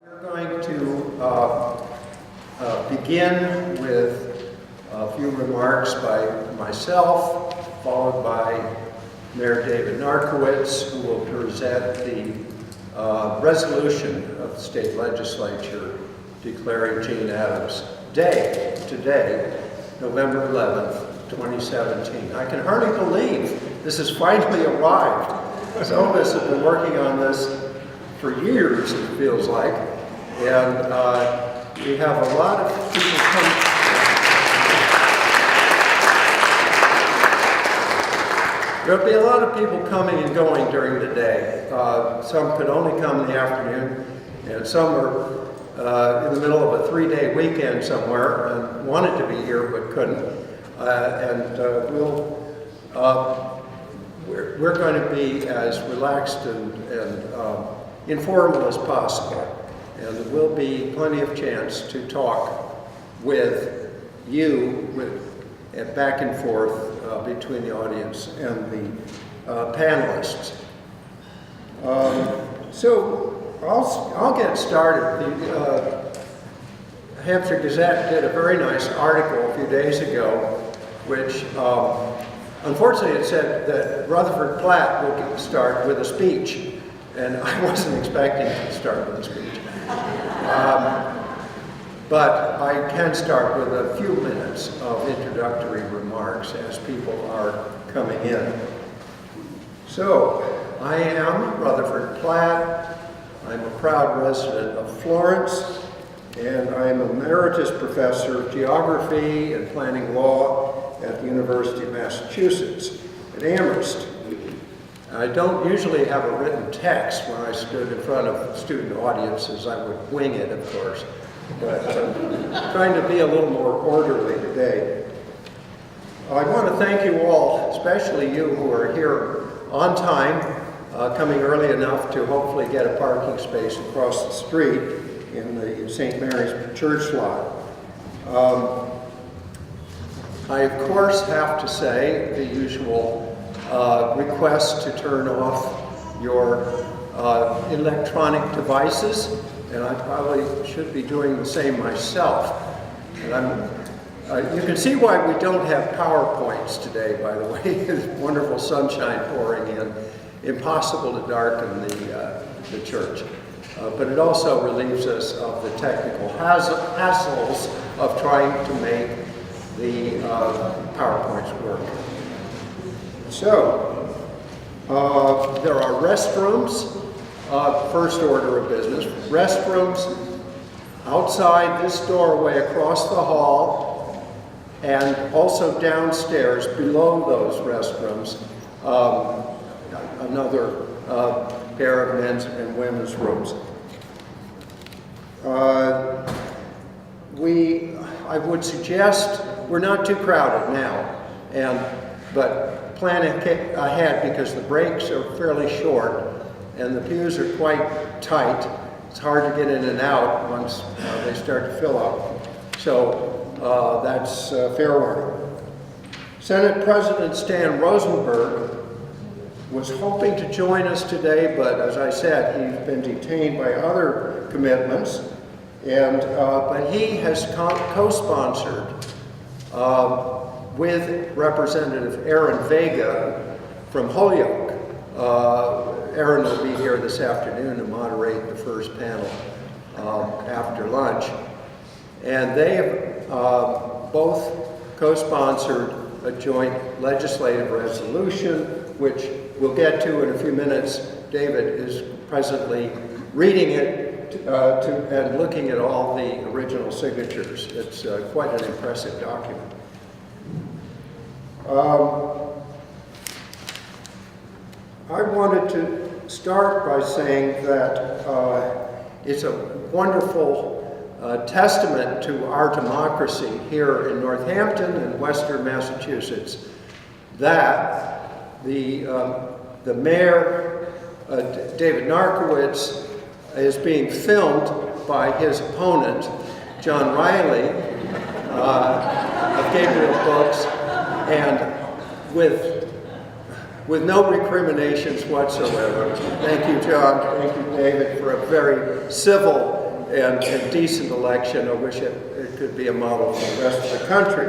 We're going to begin with a few remarks by myself, followed by Mayor David Narkewicz, who will present the resolution of the state legislature declaring Gene Addams Day today, November 11th, 2017. I can hardly believe this has finally arrived. Some of us have been working on this for years, it feels like, and we have a lot of people coming. There'll be a lot of people coming and going during the day. Some could only come in the afternoon, and some are in the middle of a 3-day weekend somewhere and wanted to be here but couldn't. We're going to be as relaxed and informal as possible. And there will be plenty of chance to talk with you, back and forth between the audience and the panelists. So I'll get started. The Hampshire Gazette did a very nice article a few days ago, which unfortunately it said that Rutherford Platt will start with a speech, and I wasn't expecting to start with a speech. But I can start with a few minutes of introductory remarks as people are coming in. So, I am Rutherford Platt. I'm a proud resident of Florence, and I'm emeritus professor of geography and planning law at the University of Massachusetts at Amherst. I don't usually have a written text when I stood in front of student audiences. I would wing it, of course, but I'm trying to be a little more orderly today. I want to thank you all, especially you who are here on time, coming early enough to hopefully get a parking space across the street in the St. Mary's Church lot. I, of course, have to say the usual request to turn off your electronic devices, and I probably should be doing the same myself. And you can see why we don't have PowerPoints today, by the way. There's wonderful sunshine pouring in. Impossible to darken the church. But it also relieves us of the technical hassles of trying to make the PowerPoints work. So, there are restrooms, first order of business. Restrooms outside this doorway across the hall, and also downstairs below those restrooms, another pair of men's and women's rooms. I would suggest we're not too crowded now, but plan ahead because the breaks are fairly short and the pews are quite tight. It's hard to get in and out once they start to fill up. So that's fair warning. Senate President Stan Rosenberg was hoping to join us today, but as I said, he's been detained by other commitments. But he has co-sponsored with Representative Aaron Vega from Holyoke. Aaron will be here this afternoon to moderate the first panel after lunch. And they have both co-sponsored a joint legislative resolution, which we'll get to in a few minutes. David is presently reading it and looking at all the original signatures. It's quite an impressive document. I wanted to start by saying that it's a wonderful testament to our democracy here in Northampton and Western Massachusetts that the mayor, David Narkewicz, is being filmed by his opponent, John Riley, of Gabriel Books, and with no recriminations whatsoever. Thank you, John. Thank you, David, for a very civil and decent election. I wish it could be a model for the rest of the country.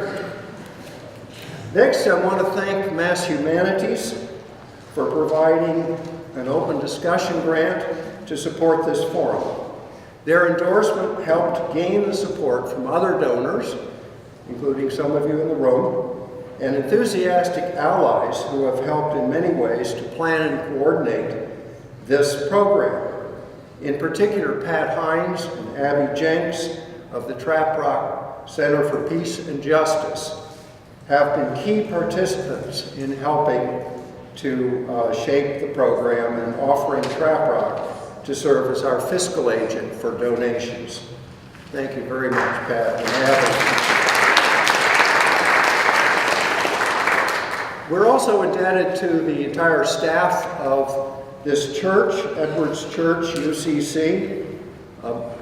Next, I want to thank Mass Humanities for providing an open discussion grant to support this forum. Their endorsement helped gain the support from other donors, including some of you in the room, and enthusiastic allies who have helped in many ways to plan and coordinate this program. In particular, Pat Hines and Abby Jenks of the Traprock Center for Peace and Justice have been key participants in helping to shape the program and offering Traprock to serve as our fiscal agent for donations. Thank you very much, Pat and Abby. We're also indebted to the entire staff of this church, Edwards Church, UCC.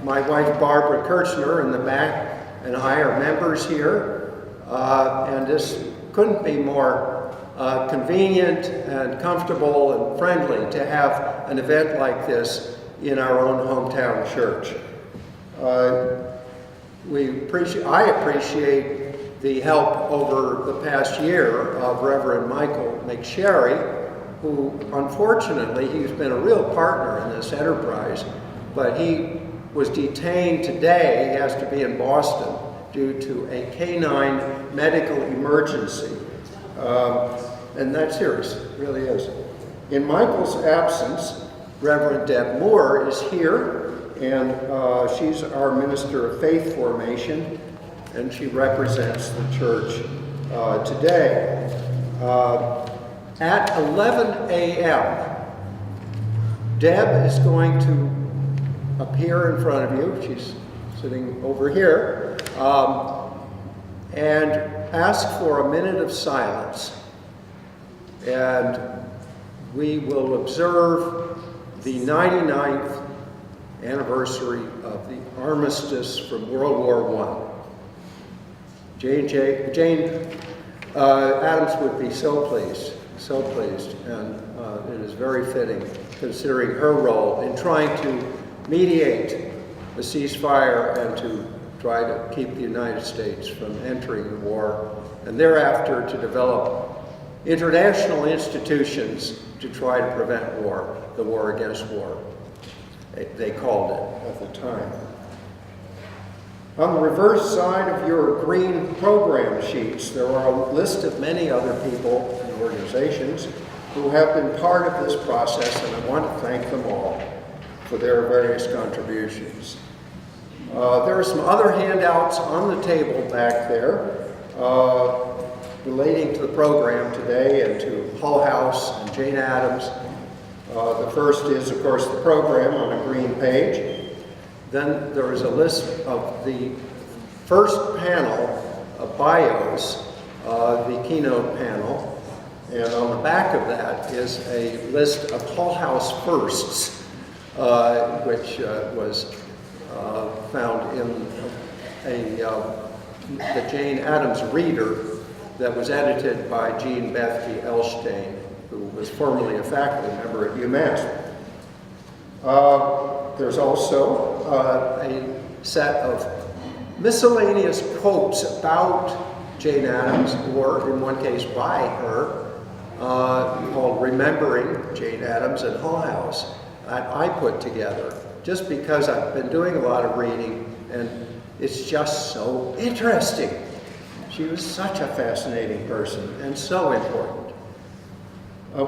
My wife, Barbara Kirchner, in the back, and I are members here. And this couldn't be more convenient and comfortable and friendly to have an event like this in our own hometown church. I appreciate the help over the past year of Reverend Michael McSherry, who unfortunately, he's been a real partner in this enterprise, but he was detained today. He has to be in Boston due to a canine medical emergency. And that's serious, it really is. In Michael's absence, Reverend Deb Moore is here, and she's our Minister of Faith Formation, and she represents the church today. At 11 a.m., Deb is going to appear in front of you. She's sitting over here, and ask for a minute of silence. And we will observe the 99th anniversary of the armistice from World War I. Jane Addams would be so pleased, and it is very fitting considering her role in trying to mediate the ceasefire and to try to keep the United States from entering the war, and thereafter to develop international institutions to try to prevent war, the war against war, they called it at the time. On the reverse side of your green program sheets, there are a list of many other people and organizations who have been part of this process, and I want to thank them all for their various contributions. There are some other handouts on the table back there relating to the program today and to Hull House and Jane Addams. The first is, of course, the program on a green page. Then there is a list of the first panel of bios, the keynote panel, and on the back of that is a list of Hull House firsts, which was found in the Jane Addams Reader that was edited by Jean Bethke Elstein, who was formerly a faculty member at UMass. There's also a set of miscellaneous quotes about Jane Addams, or in one case by her, called Remembering Jane Addams and Hull House, that I put together just because I've been doing a lot of reading and it's just so interesting. She was such a fascinating person and so important.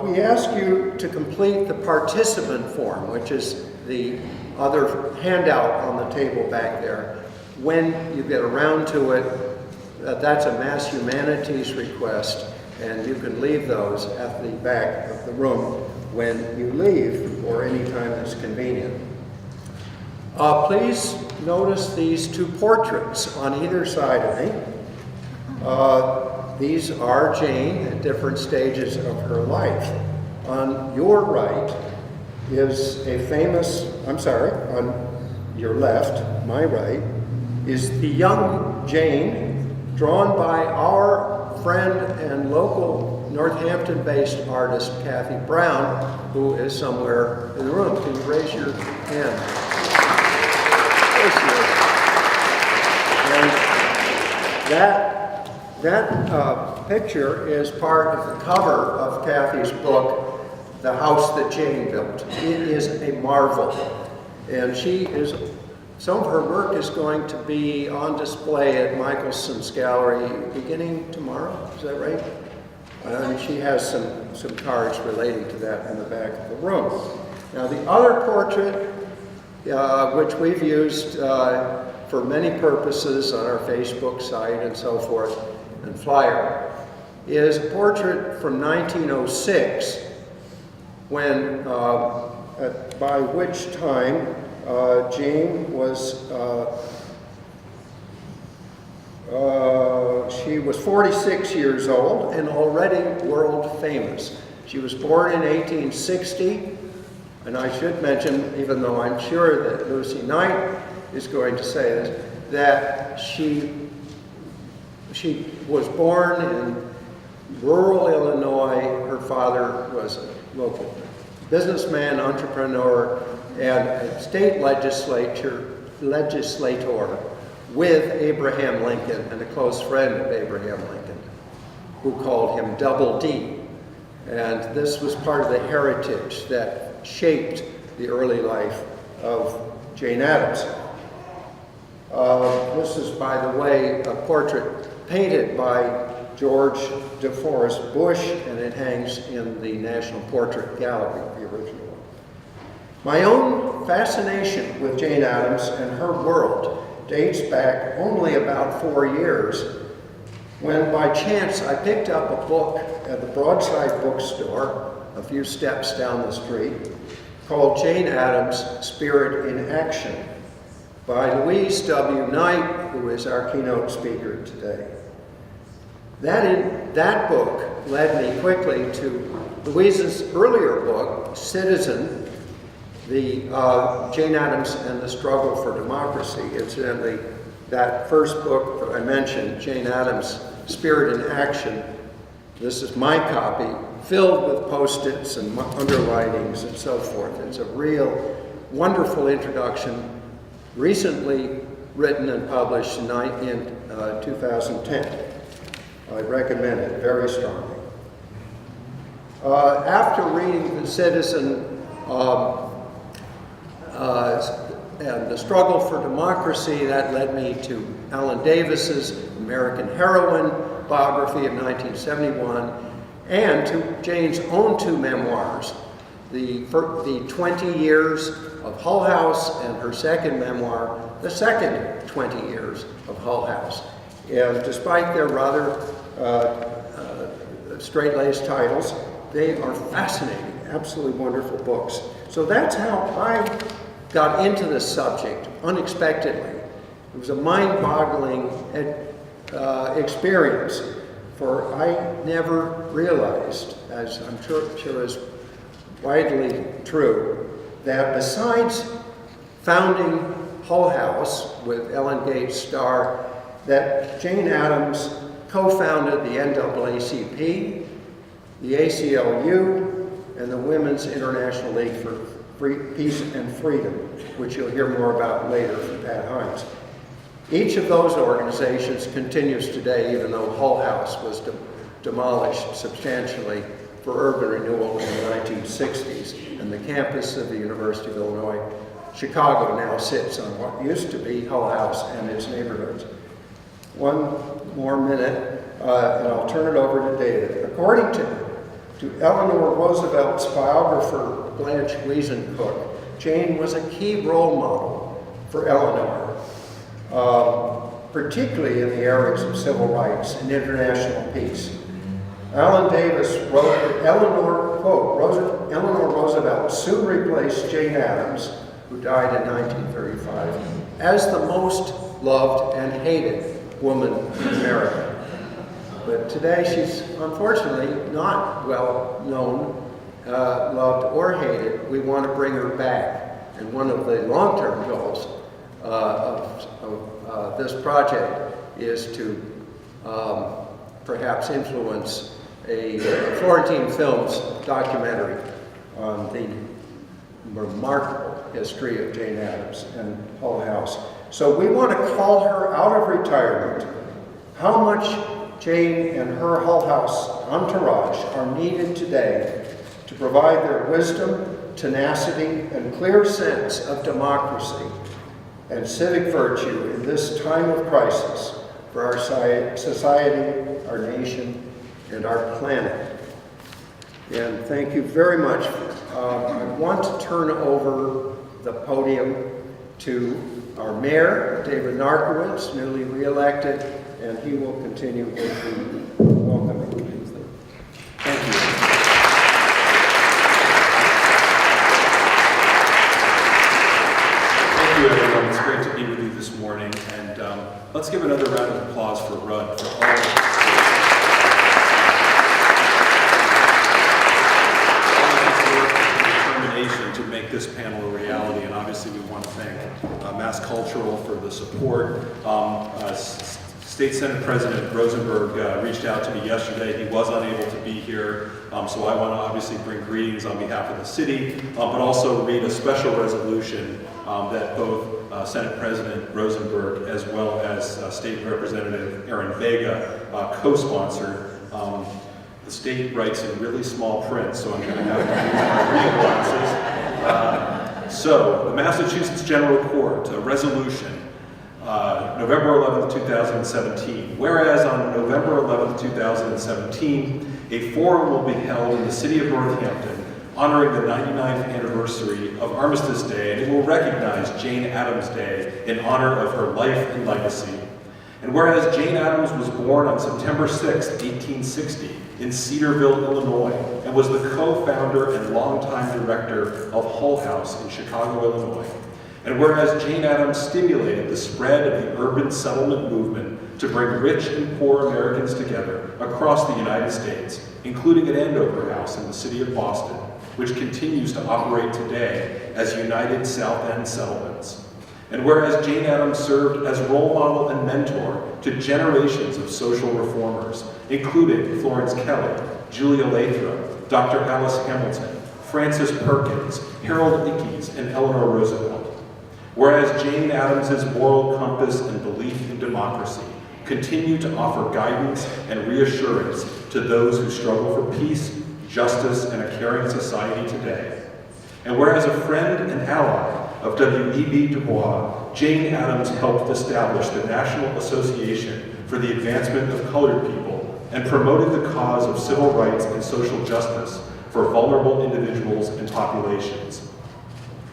We ask you to complete the participant form, which is the other handout on the table back there. When you get around to it, that's a Mass Humanities request, and you can leave those at the back of the room when you leave, or any time that's convenient. Please notice these two portraits on either side of me. These are Jane at different stages of her life. On your right is a famous, on your left, my right, is the young Jane, drawn by our friend and local Northampton-based artist, Kathy Brown, who is somewhere in the room. Can you raise your hand? That picture is part of the cover of Kathy's book, The House That Jane Built. It is a marvel. And some of her work is going to be on display at Michelson's gallery beginning tomorrow, is that right? And she has some cards relating to that in the back of the room. Now the other portrait, which we've used for many purposes on our Facebook site and so forth, and flyer, is a portrait from 1906, when, by which time Jane was, she was 46 years old and already world famous. She was born in 1860, and I should mention, even though I'm sure that Lucy Knight is going to say this, that she was born in rural Illinois. Her father was a local businessman, entrepreneur, and a state legislator with Abraham Lincoln and a close friend of Abraham Lincoln, who called him Double D. And this was part of the heritage that shaped the early life of Jane Addams. This is, by the way, a portrait painted by George DeForest Bush, and it hangs in the National Portrait Gallery, the original one. My own fascination with Jane Addams and her world dates back only about 4 years, when by chance I picked up a book at the Broadside bookstore a few steps down the street called Jane Addams, Spirit in Action, by Louise W. Knight, who is our keynote speaker today. That book led me quickly to Louise's earlier book, Citizen, the Jane Addams and the Struggle for Democracy. Incidentally, that first book that I mentioned, Jane Addams, Spirit in Action, this is my copy, filled with Post-its and underlinings and so forth. It's a real wonderful introduction, recently written and published in 2010. I recommend it very strongly. After reading The Citizen and the Struggle for Democracy, that led me to Ellen Davis's American Heroine biography of 1971, and to Jane's own two memoirs, the 20 years of Hull House, and her second memoir, the second 20 years of Hull House. And despite their rather straight-laced titles, they are fascinating, absolutely wonderful books. So that's how I got into this subject, unexpectedly. It was a mind-boggling experience, for I never realized, as I'm sure is widely true, that besides founding Hull House with Ellen Gates Starr, that Jane Addams co-founded the NAACP, the ACLU, and the Women's International League for Peace and Freedom, which you'll hear more about later from Pat Hines. Each of those organizations continues today, even though Hull House was demolished substantially for urban renewal in the 1960s, and the campus of the University of Illinois Chicago now sits on what used to be Hull House and its neighborhoods. One more minute, and I'll turn it over to David. According to Eleanor Roosevelt's biographer, Blanche Wiesen-Cook, Jane was a key role model for Eleanor, particularly in the areas of civil rights and international peace. Alan Davis wrote that Eleanor Roosevelt soon replaced Jane Addams, who died in 1935, as the most loved and hated woman in America. But today she's unfortunately not well known, loved or hated. We want to bring her back. And one of the long-term goals of this project is to perhaps influence a Florentine Films documentary on the remarkable history of Jane Addams and Hull House. So we want to call her out of retirement, how much Jane and her Hull House entourage are needed today to provide their wisdom, tenacity, and clear sense of democracy and civic virtue in this time of crisis for our society, our nation, and our planet. And thank you very much. I want to turn over the podium to our mayor, David Narkewicz, newly re-elected, and he will continue with the welcoming. Thank you. Thank you, everyone. It's great to be with you this morning, and let's give another round of applause for Rudd, for all of to make this panel a reality, and obviously we want to thank Mass Cultural for the support. State Senate President Rosenberg reached out to me yesterday. He was unable to be here, so I want to obviously bring greetings on behalf of the city, but also read a special resolution that both Senate President Rosenberg as well as State Representative Aaron Vega co-sponsored. The state writes in really small print, so I'm going to have to use my reading glasses. So, the Massachusetts General Court, a resolution, November 11th, 2017. Whereas on November 11th, 2017, a forum will be held in the city of Northampton honoring the 99th anniversary of Armistice Day, and it will recognize Jane Addams Day in honor of her life and legacy. And whereas Jane Addams was born on September 6, 1860, in Cedarville, Illinois, and was the co-founder and longtime director of Hull House in Chicago, Illinois. And whereas Jane Addams stimulated the spread of the urban settlement movement to bring rich and poor Americans together across the United States, including at Andover House in the city of Boston, which continues to operate today as United South End Settlements. And whereas Jane Addams served as role model and mentor to generations of social reformers, including Florence Kelley, Julia Lathrop, Dr. Alice Hamilton, Frances Perkins, Harold Ickes, and Eleanor Roosevelt. Whereas Jane Addams' moral compass and belief in democracy continue to offer guidance and reassurance to those who struggle for peace, justice, and a caring society today. And whereas a friend and ally of W.E.B. Du Bois, Jane Addams helped establish the National Association for the Advancement of Colored People and promoted the cause of civil rights and social justice for vulnerable individuals and populations.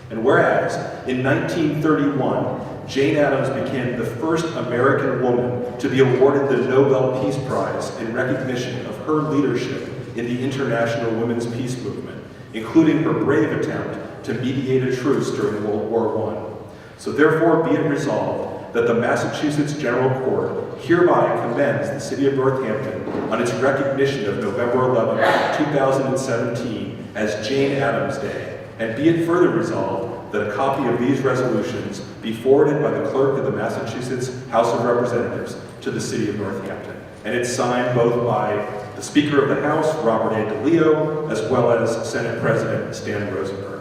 And whereas in 1931, Jane Addams became the first American woman to be awarded the Nobel Peace Prize in recognition of her leadership in the international women's peace movement, including her brave attempt to mediate a truce during World War I. So therefore be it resolved that the Massachusetts General Court hereby commends the city of Northampton on its recognition of November 11, 2017 as Jane Addams Day, and be it further resolved that a copy of these resolutions be forwarded by the clerk of the Massachusetts House of Representatives to the city of Northampton. And it's signed both by the Speaker of the House, Robert A. DeLeo, as well as Senate President Stanley Rosenberg.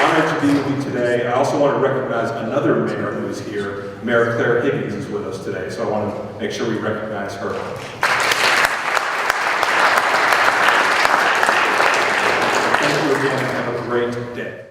Honored to be with you today. I also want to recognize another mayor who is here. Mayor Claire Higgins is with us today, so I want to make sure we recognize her. Thank you again, and have a great day.